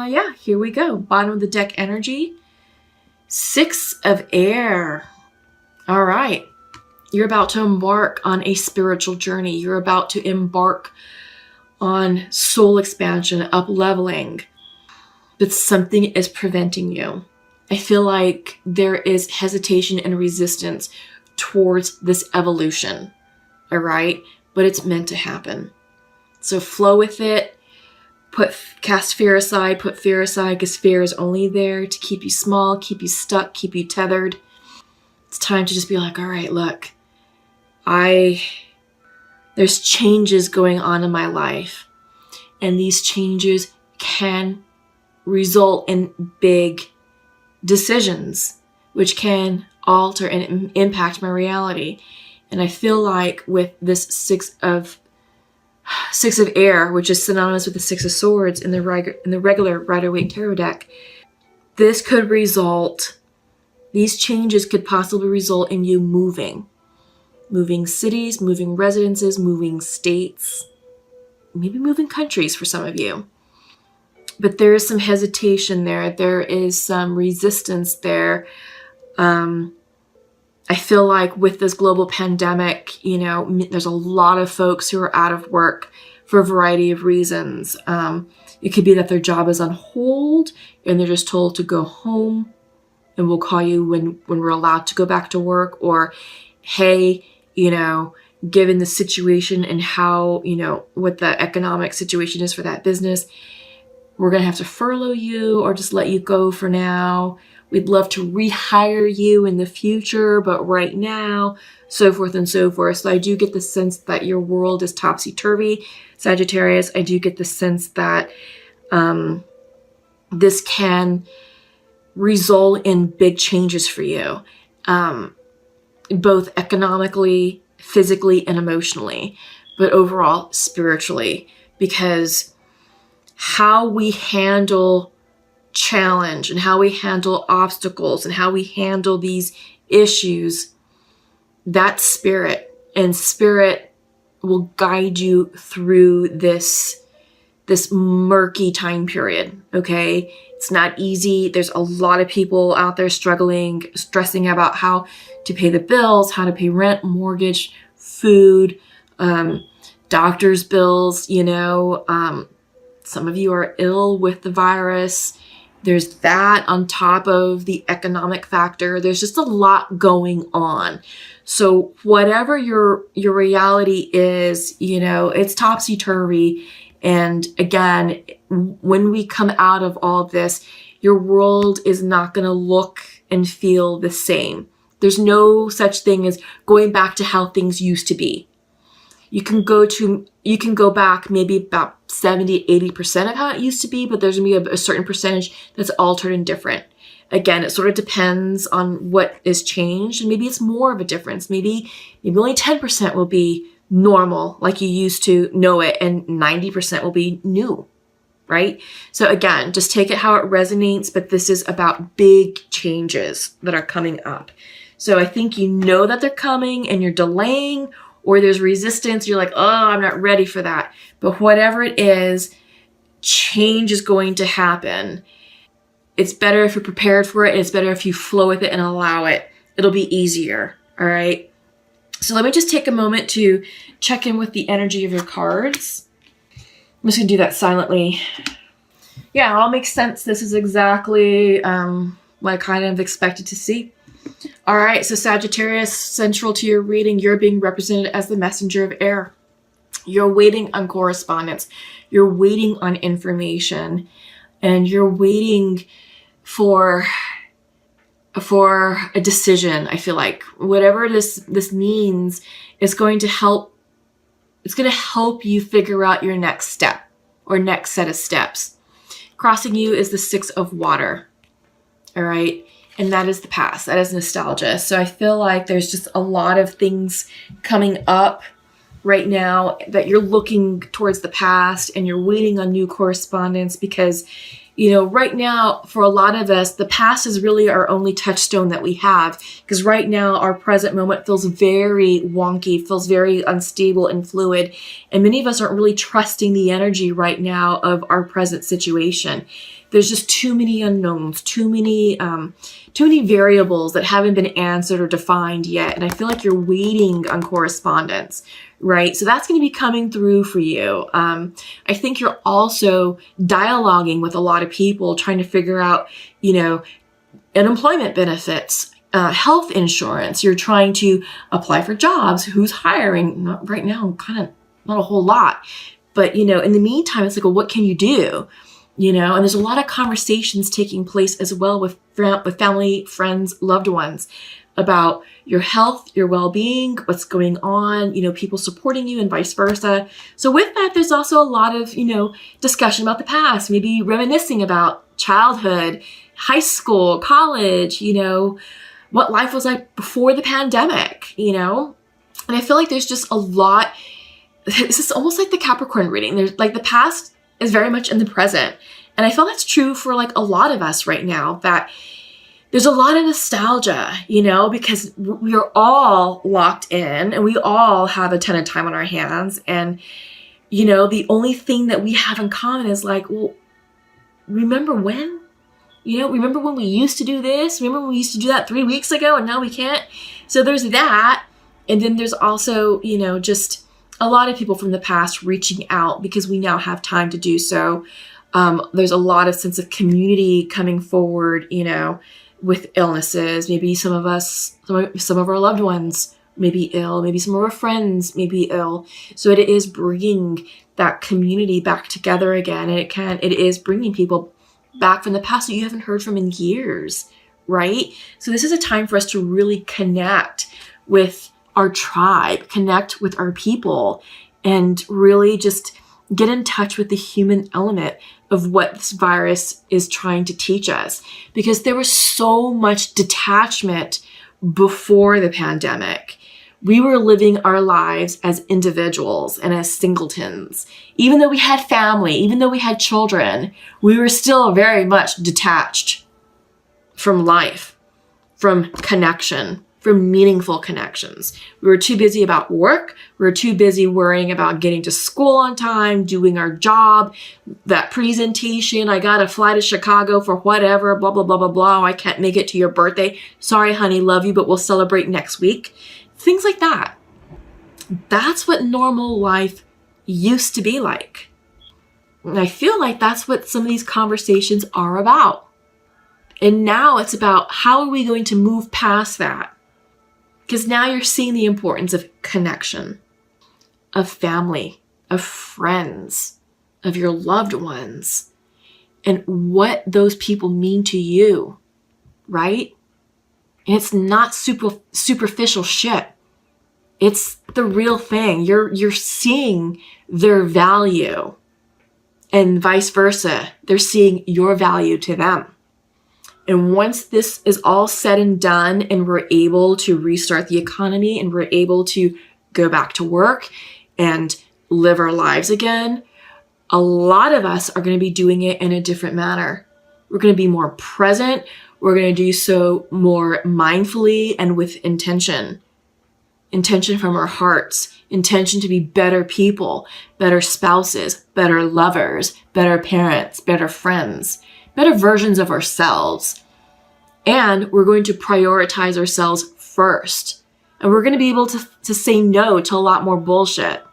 yeah, here we go. Bottom of the deck energy. 6 of air. All right. You're about to embark on a spiritual journey. You're about to embark on soul expansion, up-leveling. But something is preventing you. I feel like there is hesitation and resistance towards this evolution. All right? But it's meant to happen. So flow with it. Cast fear aside, put fear aside, because fear is only there to keep you small, keep you stuck, keep you tethered. It's time to just be like, all right, look, there's changes going on in my life, and these changes can result in big decisions, which can alter and impact my reality. And I feel like with this six of air, which is synonymous with the 6 of swords in the regular Rider-Waite tarot deck, these changes could possibly result in you moving cities, moving residences, moving states, maybe moving countries for some of you. But there is some hesitation there. There is some resistance there. I feel like with this global pandemic, there's a lot of folks who are out of work for a variety of reasons. It could be that their job is on hold and they're just told to go home and we'll call you when we're allowed to go back to work. Or, hey, given the situation and how, what the economic situation is for that business, we're going to have to furlough you or just let you go for now. We'd love to rehire you in the future, but right now, so forth and so forth. So I do get the sense that your world is topsy-turvy, Sagittarius. I do get the sense that this can result in big changes for you, both economically, physically, and emotionally, but overall spiritually, because how we handle challenge and how we handle obstacles and how we handle these issues, that's spirit, and spirit will guide you through this murky time period. Okay, it's not easy. There's a lot of people out there struggling, stressing about how to pay the bills, how to pay rent, mortgage, food, doctor's bills. Some of you are ill with the virus. There's that on top of the economic factor. There's just a lot going on. So whatever your reality is, it's topsy-turvy. And again, when we come out of all this, your world is not going to look and feel the same. There's no such thing as going back to how things used to be. You can go back maybe about 70, 80% of how it used to be, but there's going to be a certain percentage that's altered and different. Again, it sort of depends on what is changed, and maybe it's more of a difference. Maybe only 10% will be normal, like you used to know it, and 90% will be new, right? So again, just take it how it resonates, but this is about big changes that are coming up. So I think that they're coming and you're delaying, or there's resistance, you're like, oh, I'm not ready for that. But whatever it is, change is going to happen. It's better if you're prepared for it, and it's better if you flow with it and allow it. It'll be easier, all right? So let me just take a moment to check in with the energy of your cards. I'm just going to do that silently. Yeah, it all makes sense. This is exactly what I kind of expected to see. All right, so Sagittarius, central to your reading, you're being represented as the messenger of air. You're waiting on correspondence. You're waiting on information. And you're waiting for a decision. I feel like whatever this means is going to help. It's going to help you figure out your next step or next set of steps. Crossing you is the 6 of water. All right. And that is the past. That is nostalgia. So I feel like there's just a lot of things coming up right now that you're looking towards the past and you're waiting on new correspondence because, right now for a lot of us, the past is really our only touchstone that we have, because right now our present moment feels very wonky, feels very unstable and fluid. And many of us aren't really trusting the energy right now of our present situation. there's just too many unknowns, too many variables that haven't been answered or defined yet. And I feel like you're waiting on correspondence, right? So that's going to be coming through for you. I think you're also dialoguing with a lot of people, trying to figure out, unemployment benefits, health insurance. You're trying to apply for jobs. Who's hiring? Not right now, kind of not a whole lot. But, in the meantime, it's like, well, what can you do? And there's a lot of conversations taking place as well with family, friends, loved ones about your health, your well-being, what's going on, people supporting you and vice versa. So with that, there's also a lot of, discussion about the past, maybe reminiscing about childhood, high school, college, what life was like before the pandemic, And I feel like there's just a lot. This is almost like the Capricorn reading. There's like the past is very much in the present. And I feel that's true for like a lot of us right now, that there's a lot of nostalgia, because we are all locked in and we all have a ton of time on our hands. And, the only thing that we have in common is like, well, remember when? Remember when we used to do this? Remember when we used to do that 3 weeks ago and now we can't? So there's that. And then there's also, just a lot of people from the past reaching out because we now have time to do so. There's a lot of sense of community coming forward, with illnesses. Maybe some of our loved ones may be ill. Maybe some of our friends may be ill. So it is bringing that community back together again. And it is bringing people back from the past that you haven't heard from in years, right? So this is a time for us to really connect with our tribe, connect with our people, and really just get in touch with the human element of what this virus is trying to teach us. Because there was so much detachment before the pandemic. We were living our lives as individuals and as singletons. Even though we had family, even though we had children, we were still very much detached from life, from connection, from meaningful connections. We were too busy about work. We were too busy worrying about getting to school on time, doing our job, that presentation. I got to fly to Chicago for whatever, blah, blah, blah, blah, blah. I can't make it to your birthday. Sorry, honey, love you, but we'll celebrate next week. Things like that. That's what normal life used to be like. And I feel like that's what some of these conversations are about. And now it's about how are we going to move past that? Because now you're seeing the importance of connection, of family, of friends, of your loved ones, and what those people mean to you, right? And it's not superficial shit. It's the real thing. You're seeing their value, and vice versa. They're seeing your value to them. And once this is all said and done and we're able to restart the economy and we're able to go back to work and live our lives again, a lot of us are going to be doing it in a different manner. We're going to be more present. We're going to do so more mindfully and with intention. Intention from our hearts. Intention to be better people, better spouses, better lovers, better parents, better friends, better versions of ourselves. And we're going to prioritize ourselves first. And we're going to be able to say no to a lot more bullshit,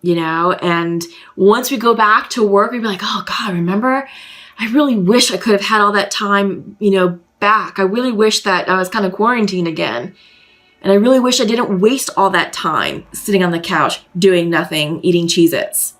and once we go back to work, we'd be like, oh God, remember? I really wish I could have had all that time, back. I really wish that I was kind of quarantined again. And I really wish I didn't waste all that time sitting on the couch, doing nothing, eating Cheez-Its.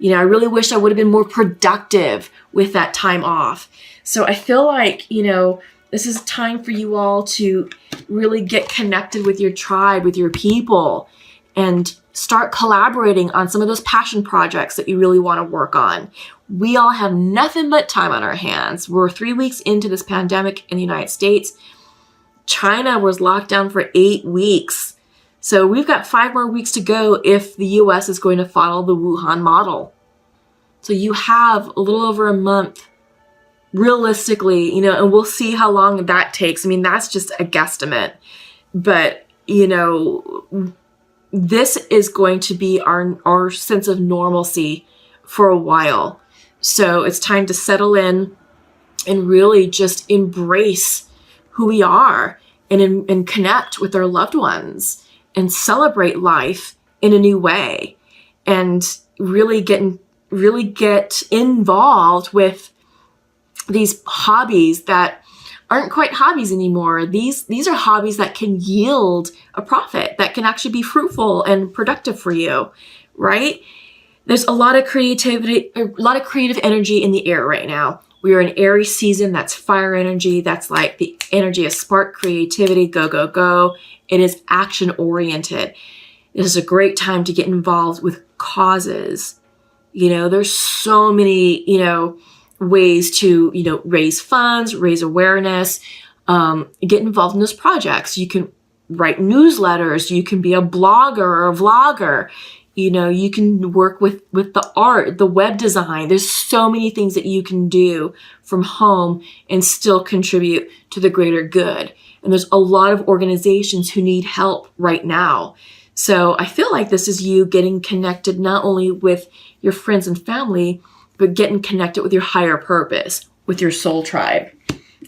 I really wish I would have been more productive with that time off. So I feel like, this is time for you all to really get connected with your tribe, with your people, and start collaborating on some of those passion projects that you really want to work on. We all have nothing but time on our hands. We're 3 weeks into this pandemic in the United States. China was locked down for 8 weeks. So we've got 5 more weeks to go if the US is going to follow the Wuhan model. So you have a little over a month, realistically, and we'll see how long that takes. I mean, that's just a guesstimate. But, this is going to be our sense of normalcy for a while. So it's time to settle in and really just embrace who we are and connect with our loved ones and celebrate life in a new way and really get involved with these hobbies that aren't quite hobbies anymore. These are hobbies that can yield a profit, that can actually be fruitful and productive for you, right? There's a lot of creativity, a lot of creative energy in the air right now. We are in Aries season. That's fire energy. That's like the energy of spark creativity. Go, go, go. It is action oriented. This is a great time to get involved with causes. There's so many, ways to, raise funds, raise awareness, get involved in those projects. You can write newsletters. You can be a blogger or a vlogger. You can work with the art, the web design. There's so many things that you can do from home and still contribute to the greater good. And there's a lot of organizations who need help right now. So I feel like this is you getting connected not only with your friends and family, but getting connected with your higher purpose, with your soul tribe.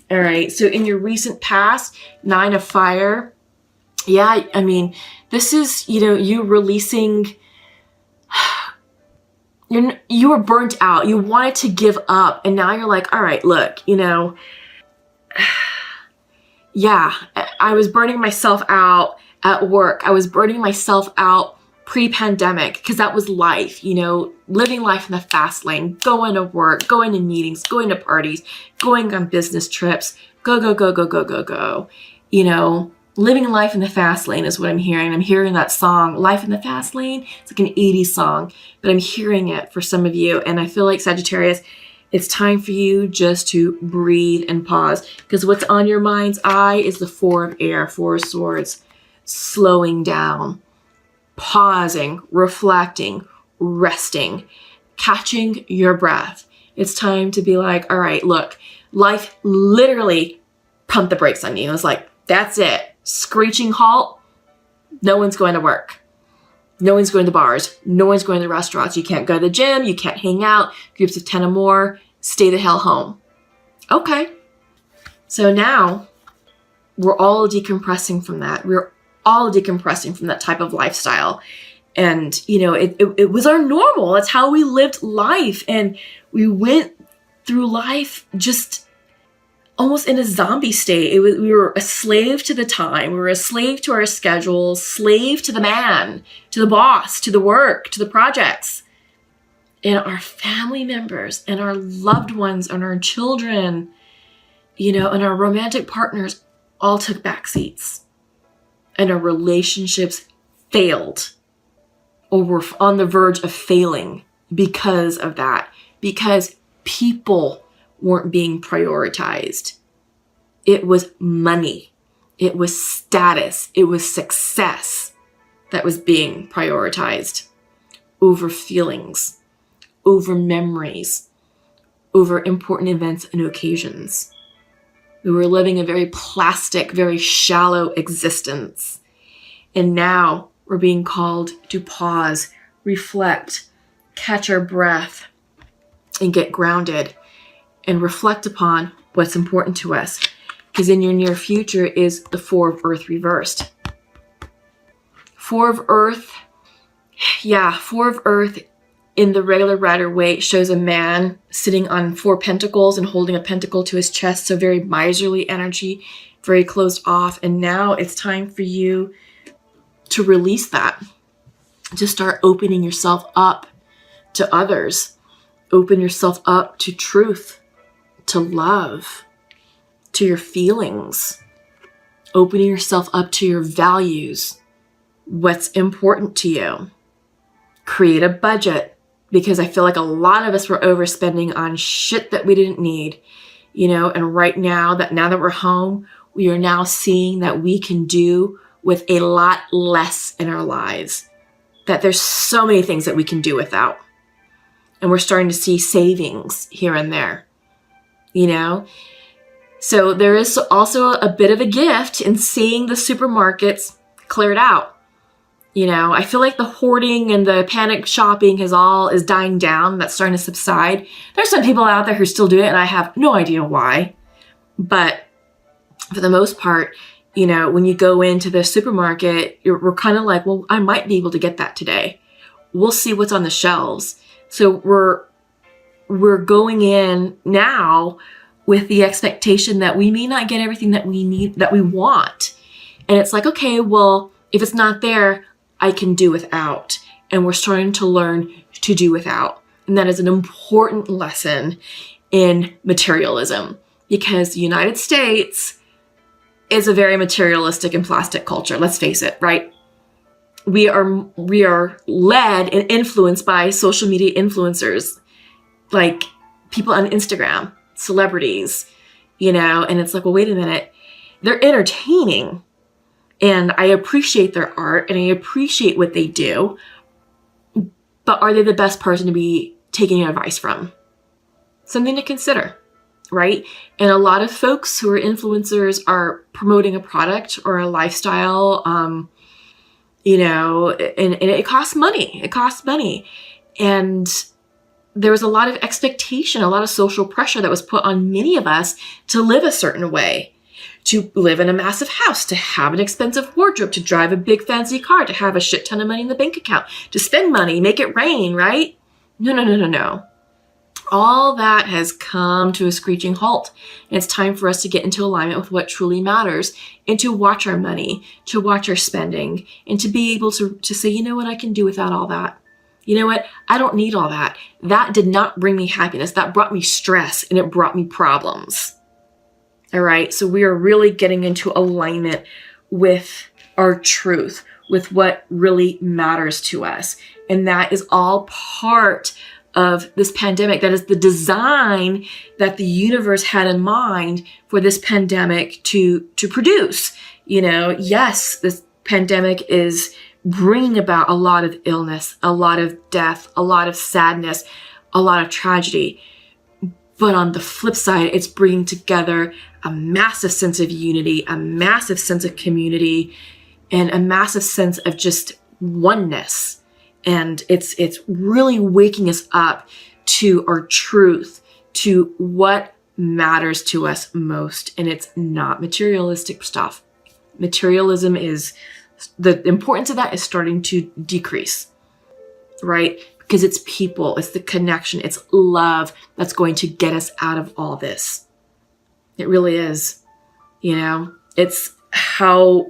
All right. So in your recent past, 9 of Fire. Yeah. I mean, this is, you releasing, you were burnt out. You wanted to give up. And now you're like, all right, look, yeah, I was burning myself out at work. I was burning myself out pre-pandemic because that was life, living life in the fast lane, going to work, going to meetings, going to parties, going on business trips, go, go, go, go, go, go, go. Living life in the fast lane is what I'm hearing. I'm hearing that song, Life in the Fast Lane. It's like an 80s song, but I'm hearing it for some of you. And I feel like, Sagittarius, it's time for you just to breathe and pause, because what's on your mind's eye is the 4 of Air, 4 of Swords, slowing down, pausing, reflecting, resting, catching your breath. It's time to be like, all right, look, life literally pumped the brakes on you. It's like, that's it. Screeching halt. No one's going to work. No one's going to bars. No one's going to restaurants. You can't go to the gym. You can't hang out. Groups of 10 or more. Stay the hell home. Okay. So now we're all decompressing from that. We're all decompressing from that type of lifestyle. And, it was our normal. That's how we lived life. And we went through life just almost in a zombie state. We were a slave to the time. We were a slave to our schedules, slave to the man, to the boss, to the work, to the projects. And our family members and our loved ones and our children, and our romantic partners all took back seats. And our relationships failed, or were on the verge of failing because of that, because people weren't being prioritized. It was money. It was status. It was success that was being prioritized over feelings, over memories, over important events and occasions. We were living a very plastic, very shallow existence. And now we're being called to pause, reflect, catch our breath, and get grounded and reflect upon what's important to us. Because in your near future is the 4 of Earth reversed. 4 of Earth, 4 of Earth in the regular Rider-Waite shows a man sitting on 4 pentacles and holding a pentacle to his chest. So very miserly energy, very closed off. And now it's time for you to release that. To start opening yourself up to others. Open yourself up to truth, to love, to your feelings, opening yourself up to your values, what's important to you. Create a budget, because I feel like a lot of us were overspending on shit that we didn't need, and right now that we're home, we are now seeing that we can do with a lot less in our lives, that there's so many things that we can do without. And we're starting to see savings here and there, So there is also a bit of a gift in seeing the supermarkets cleared out. I feel like the hoarding and the panic shopping is dying down. That's starting to subside. There's some people out there who still do it, and I have no idea why. But for the most part, when you go into the supermarket, we're kind of like, well, I might be able to get that today. We'll see what's on the shelves. So we're going in now with the expectation that we may not get everything that we need, that we want. And it's like, okay, well, if it's not there, I can do without. And we're starting to learn to do without. And that is an important lesson in materialism, because the United States is a very materialistic and plastic culture. Let's face it, right? We are led and influenced by social media influencers, like people on Instagram, celebrities, and it's like, well, wait a minute. They're entertaining, and I appreciate their art and I appreciate what they do, but are they the best person to be taking advice from? Something to consider, right? And a lot of folks who are influencers are promoting a product or a lifestyle, and it costs money. It costs money. And there was a lot of expectation, a lot of social pressure that was put on many of us to live a certain way, to live in a massive house, to have an expensive wardrobe, to drive a big fancy car, to have a shit ton of money in the bank account, to spend money, make it rain, right? No. All that has come to a screeching halt. And it's time for us to get into alignment with what truly matters, and to watch our money, to watch our spending, and to be able to say, you know what, I can do without all that. You know what? I don't need all that. That did not bring me happiness. That brought me stress, and it brought me problems. All right. So we are really getting into alignment with our truth, with what really matters to us. And that is all part of this pandemic. That is the design that the universe had in mind for this pandemic to produce. Yes, this pandemic is bringing about a lot of illness, a lot of death, a lot of sadness, a lot of tragedy. But on the flip side, it's bringing together a massive sense of unity, a massive sense of community, and a massive sense of just oneness. And it's really waking us up to our truth, to what matters to us most. And it's not materialistic stuff. Materialism is, the importance of that is starting to decrease, right? Because it's people, it's the connection, it's love that's going to get us out of all this. It really is. It's how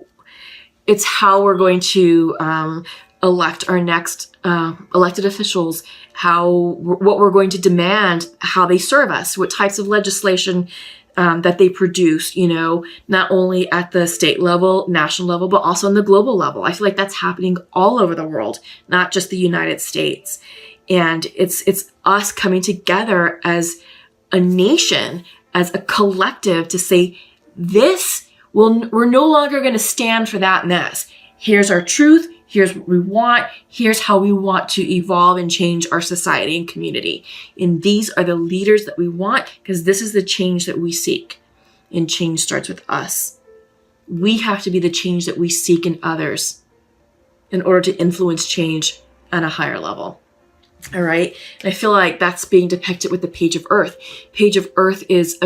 we're going to elect our next elected officials, what we're going to demand, how they serve us, what types of legislation that they produce, not only at the state level, national level, but also on the global level. I feel like that's happening all over the world, not just the United States. And it's us coming together as a nation, as a collective, to say, we're no longer going to stand for that mess. Here's our truth. Here's what we want. Here's how we want to evolve and change our society and community. And these are the leaders that we want, because this is the change that we seek. And change starts with us. We have to be the change that we seek in others in order to influence change on a higher level. All right. And I feel like that's being depicted with the Page of Earth. Page of Earth is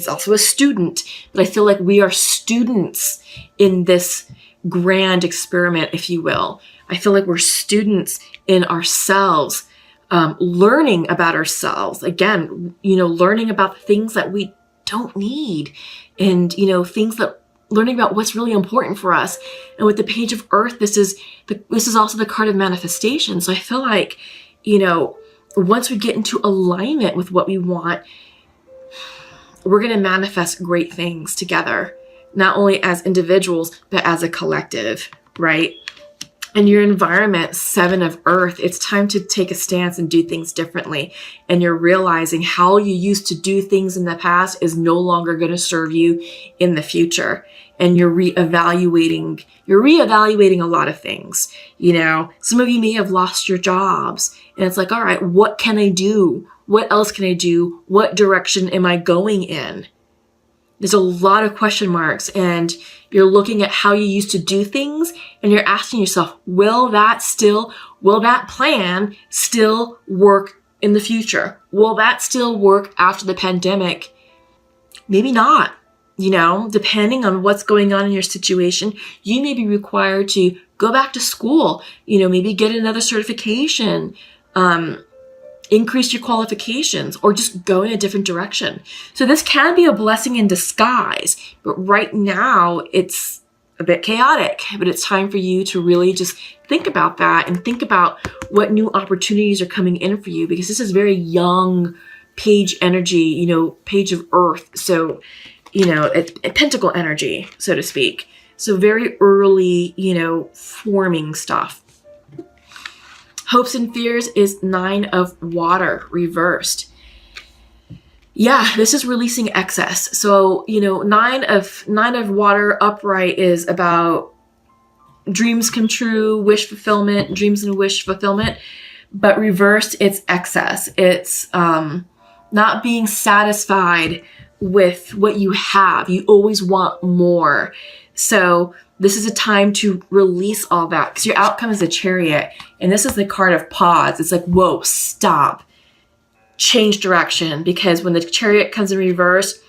also a student, but I feel like we are students in this grand experiment, if you will. I feel like we're students in ourselves, learning about ourselves. Again, learning about things that we don't need, and, learning about what's really important for us. And with the Page of Earth, this is also the card of manifestation. So I feel like, once we get into alignment with what we want, we're going to manifest great things together, not only as individuals, but as a collective, right? And your environment, 7 of Earth, it's time to take a stance and do things differently. And you're realizing how you used to do things in the past is no longer going to serve you in the future. And you're reevaluating a lot of things. Some of you may have lost your jobs, and it's like, all right, what can I do? What else can I do? What direction am I going in? There's a lot of question marks, and you're looking at how you used to do things, and you're asking yourself, will that plan still work in the future? Will that still work after the pandemic? Maybe not. Depending on what's going on in your situation, you may be required to go back to school, maybe get another certification, increase your qualifications, or just go in a different direction. So this can be a blessing in disguise, but right now it's a bit chaotic. But it's time for you to really just think about that and think about what new opportunities are coming in for you, because this is very young page energy, page of earth. So, a pentacle energy, so to speak. So very early, forming stuff. Hopes and fears is 9 of water reversed. Yeah, this is releasing excess. So, 9 of water upright is about dreams come true, wish fulfillment, dreams and wish fulfillment. But reversed, it's excess. It's not being satisfied with what you have. You always want more. So this is a time to release all that, because your outcome is a Chariot. And this is the card of pause. It's like, whoa, stop. Change direction. Because when the Chariot comes in reverse,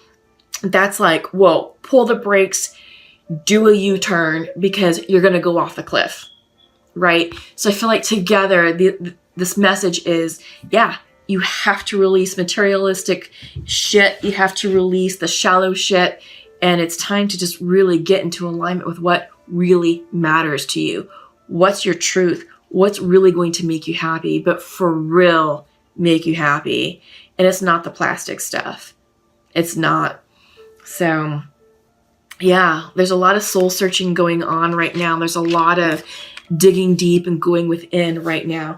that's like, whoa, pull the brakes, do a U-turn, because you're going to go off the cliff. Right? So I feel like together, this message is, yeah, you have to release materialistic shit. You have to release the shallow shit. And it's time to just really get into alignment with what really matters to you. What's your truth? What's really going to make you happy, but for real make you happy? And it's not the plastic stuff. It's not. So yeah, there's a lot of soul searching going on right now. There's a lot of digging deep and going within right now.